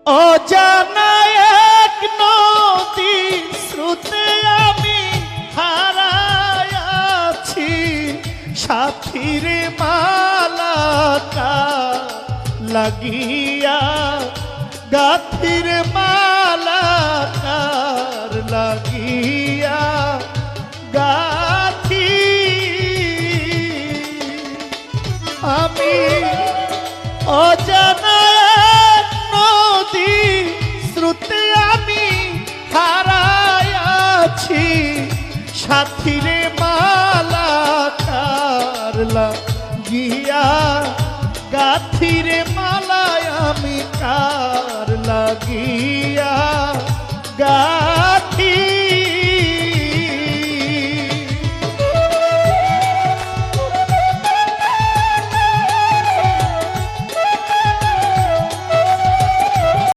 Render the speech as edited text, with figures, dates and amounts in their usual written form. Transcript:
অজানা এক নদী স্রোতে আমি হারায়াছি, সাথীর মালাটা লাগিয়া, গাথির মালাটার লাগিয়া গাথি আমি অজানা এক নদী স্রোতে আমি হারায়াছি, সাথীর মালাটার লাগিয়া, গাথির মালায় আমি কার লাগিয়া